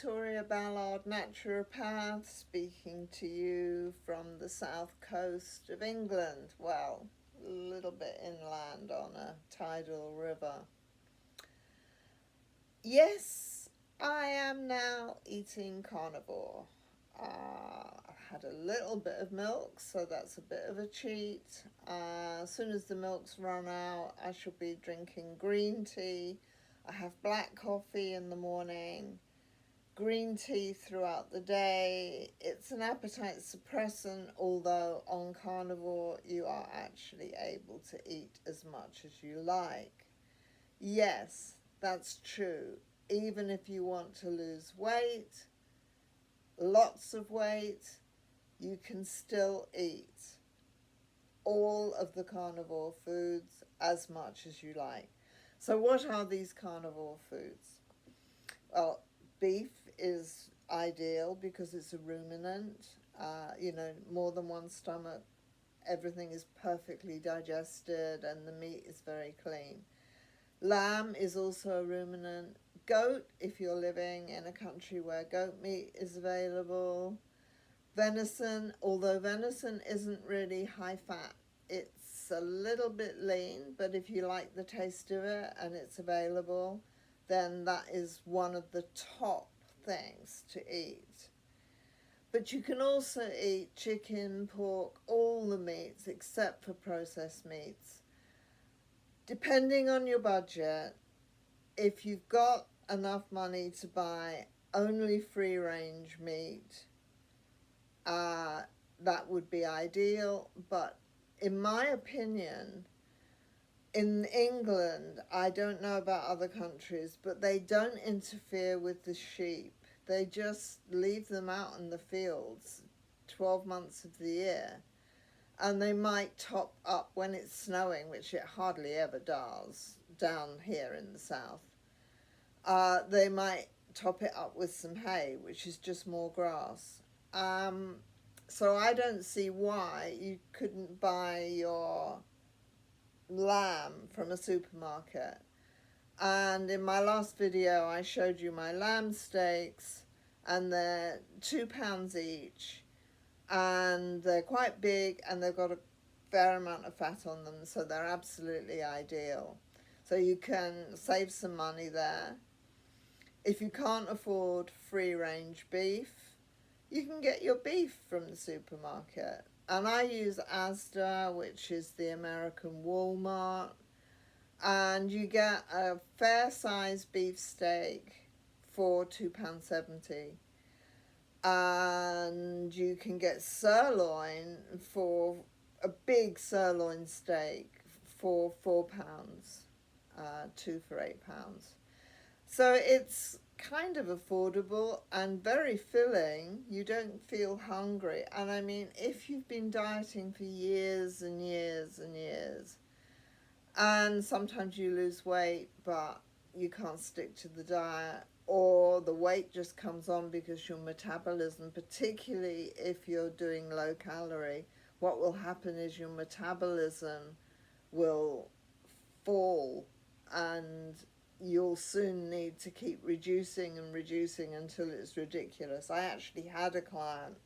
Victoria Ballard, naturopath, speaking to you from the south coast of England. Well, a little bit inland on a tidal river. Yes, I am now eating carnivore. I had a little bit of milk, so that's a bit of a cheat. As soon as the milk's run out, I shall be drinking green tea. I have black coffee in the morning, green tea throughout the day. It's an appetite suppressant, although on carnivore you are actually able to eat as much as you like. Yes, that's true. Even if you want to lose weight, lots of weight, you can still eat all of the carnivore foods as much as you like. So what are these carnivore foods? Well, beef is ideal because it's a ruminant. More than one stomach, everything is perfectly digested and the meat is very clean. Lamb is also a ruminant. Goat, if you're living in a country where goat meat is available. Venison, although venison isn't really high fat, it's a little bit lean, but if you like the taste of it and it's available, then that is one of the top things to eat. But you can also eat chicken, pork, all the meats except for processed meats. Depending on your budget, if you've got enough money to buy only free-range meat, that would be ideal. But in my opinion, in England, I don't know about other countries, but they don't interfere with the sheep. They just leave them out in the fields 12 months of the year. And they might top up when it's snowing, which it hardly ever does down here in the south. They might top it up with some hay, which is just more grass. So I don't see why you couldn't buy your lamb from a supermarket. And in my last video, I showed you my lamb steaks, and they're £2 each. And they're quite big and they've got a fair amount of fat on them, so they're absolutely ideal. So you can save some money there. If you can't afford free-range beef, you can get your beef from the supermarket. And I use Asda, which is the American Walmart, and you get a fair-sized beef steak for £2.70. And you can get sirloin for a big sirloin steak for £4, two for £8. So it's kind of affordable and very filling. You don't feel hungry. And I mean, if you've been dieting for years and years and years, and sometimes you lose weight, but you can't stick to the diet, or the weight just comes on because your metabolism, particularly if you're doing low calorie, what will happen is your metabolism will fall and you'll soon need to keep reducing and reducing until it's ridiculous. I actually had a client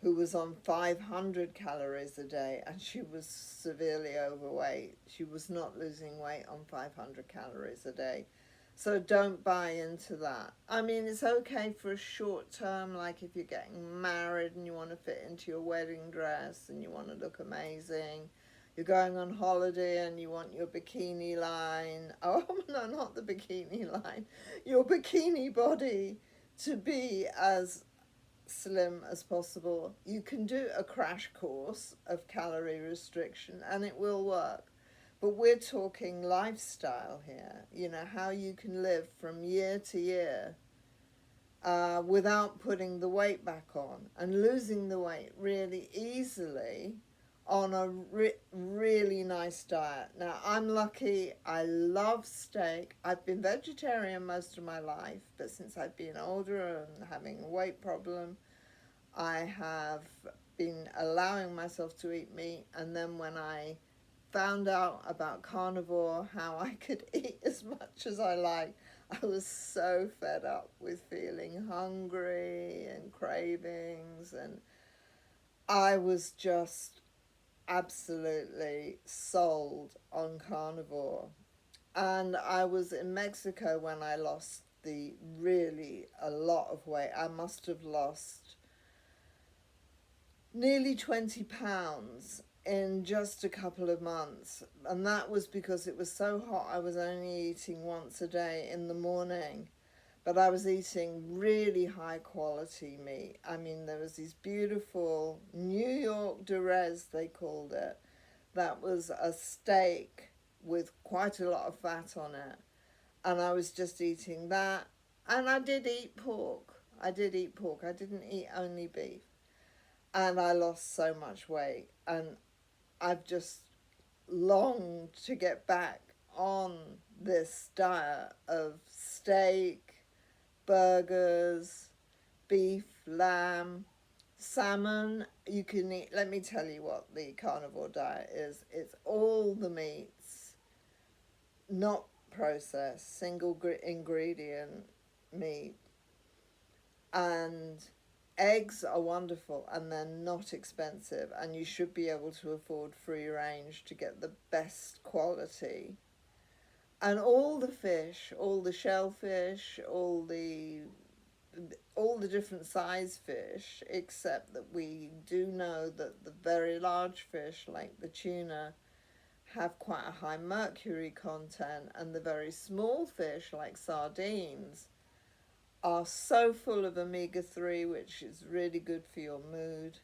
who was on 500 calories a day and she was severely overweight. She was not losing weight on 500 calories a day. So don't buy into that. I mean, it's okay for a short term, like if you're getting married and you want to fit into your wedding dress and you want to look amazing. You're going on holiday and you want your bikini line. Oh, no, not the bikini line. Your bikini body to be as slim as possible. You can do a crash course of calorie restriction and it will work. But we're talking lifestyle here, how you can live from year to year without putting the weight back on and losing the weight really easily on a really nice diet. Now, I'm lucky. I love steak. I've been vegetarian most of my life, but since I've been older and having a weight problem, I have been allowing myself to eat meat. And then when I found out about carnivore, how I could eat as much as I like, I was so fed up with feeling hungry and cravings, and I was just absolutely sold on carnivore. And I was in Mexico when I lost the really a lot of weight. I must have lost nearly 20 pounds in just a couple of months. And that was because it was so hot. I was only eating once a day in the morning, but I was eating really high quality meat. I mean, there was these beautiful New York Durez, they called it. That was a steak with quite a lot of fat on it. And I was just eating that. And I did eat pork. I did eat pork. I didn't eat only beef. And I lost so much weight. And I've just longed to get back on this diet of steak, burgers, beef, lamb, salmon. You can eat, let me tell you what the carnivore diet is. It's all the meats, not processed, single ingredient meat. And eggs are wonderful and they're not expensive, and you should be able to afford free range to get the best quality. And all the fish, all the shellfish, all the different size fish, except that we do know that the very large fish like the tuna have quite a high mercury content, and the very small fish like sardines are so full of omega-3, which is really good for your mood.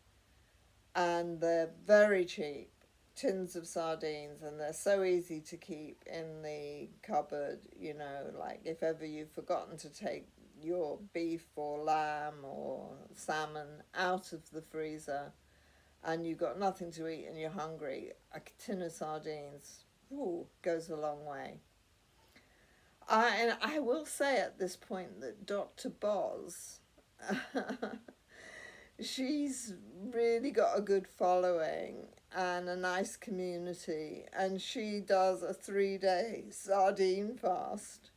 And they're very cheap, tins of sardines, and they're so easy to keep in the cupboard. Like if ever you've forgotten to take your beef or lamb or salmon out of the freezer and you've got nothing to eat and you're hungry, a tin of sardines, goes a long way. And I will say at this point that Dr. Boz, she's really got a good following and a nice community, and she does a 3-day sardine fast.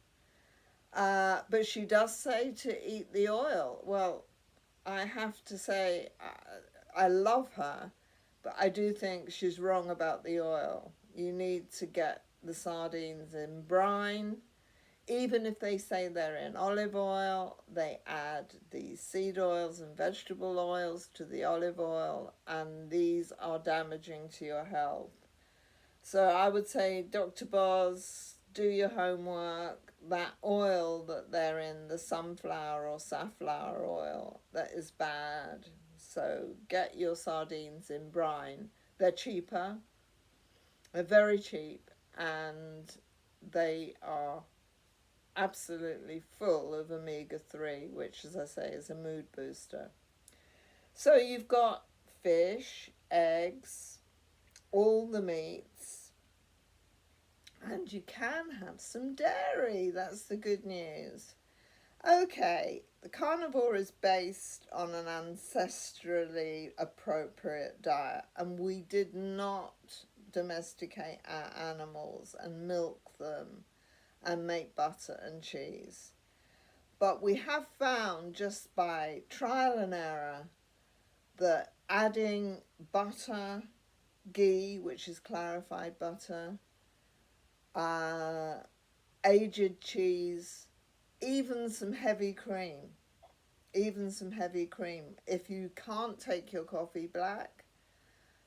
But she does say to eat the oil. Well, I have to say, I love her, but I do think she's wrong about the oil. You need to get the sardines in brine. Even if they say they're in olive oil, they add these seed oils and vegetable oils to the olive oil, and these are damaging to your health. So I would say, Dr. Boz, do your homework. That oil that they're in, the sunflower or safflower oil, that is bad. So get your sardines in brine. They're cheaper, they're very cheap, and they are absolutely full of omega-3, which, as I say, is a mood booster. So you've got fish, eggs, all the meats, and you can have some dairy. That's the good news. Okay, the carnivore is based on an ancestrally appropriate diet, and we did not domesticate our animals and milk them and make butter and cheese. But we have found, just by trial and error, that adding butter, ghee, which is clarified butter, aged cheese, even some heavy cream, If you can't take your coffee black,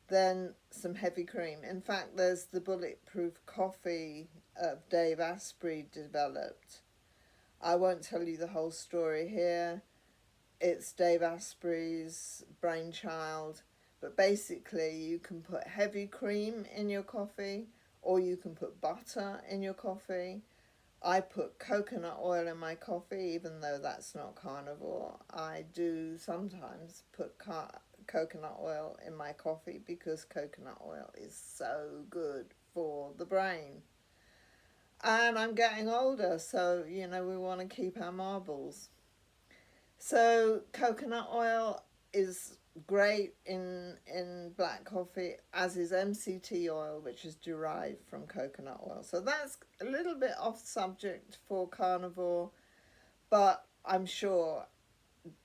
then some heavy cream. In fact, there's the bulletproof coffee Dave Asprey developed. I won't tell you the whole story here. It's Dave Asprey's brainchild. But basically, you can put heavy cream in your coffee, or you can put butter in your coffee. I put coconut oil in my coffee, even though that's not carnivore. I do sometimes put coconut oil in my coffee because coconut oil is so good for the brain. And I'm getting older, so, we want to keep our marbles. So coconut oil is great in black coffee, as is MCT oil, which is derived from coconut oil. So that's a little bit off subject for carnivore, but I'm sure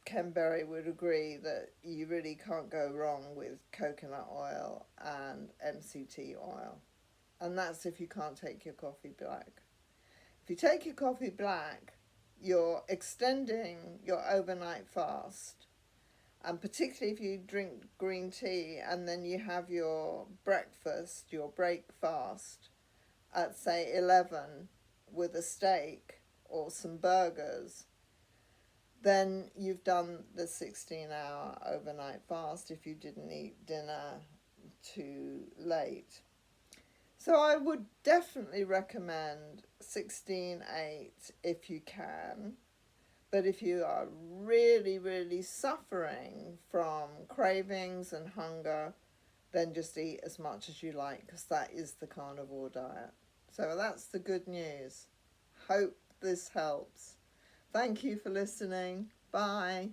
Ken Berry would agree that you really can't go wrong with coconut oil and MCT oil. And that's if you can't take your coffee black. If you take your coffee black, you're extending your overnight fast. And particularly if you drink green tea and then you have your breakfast, your break fast, at say 11 with a steak or some burgers, then you've done the 16-hour overnight fast if you didn't eat dinner too late. So I would definitely recommend 16/8 if you can. But if you are really, really suffering from cravings and hunger, then just eat as much as you like, because that is the carnivore diet. So that's the good news. Hope this helps. Thank you for listening. Bye.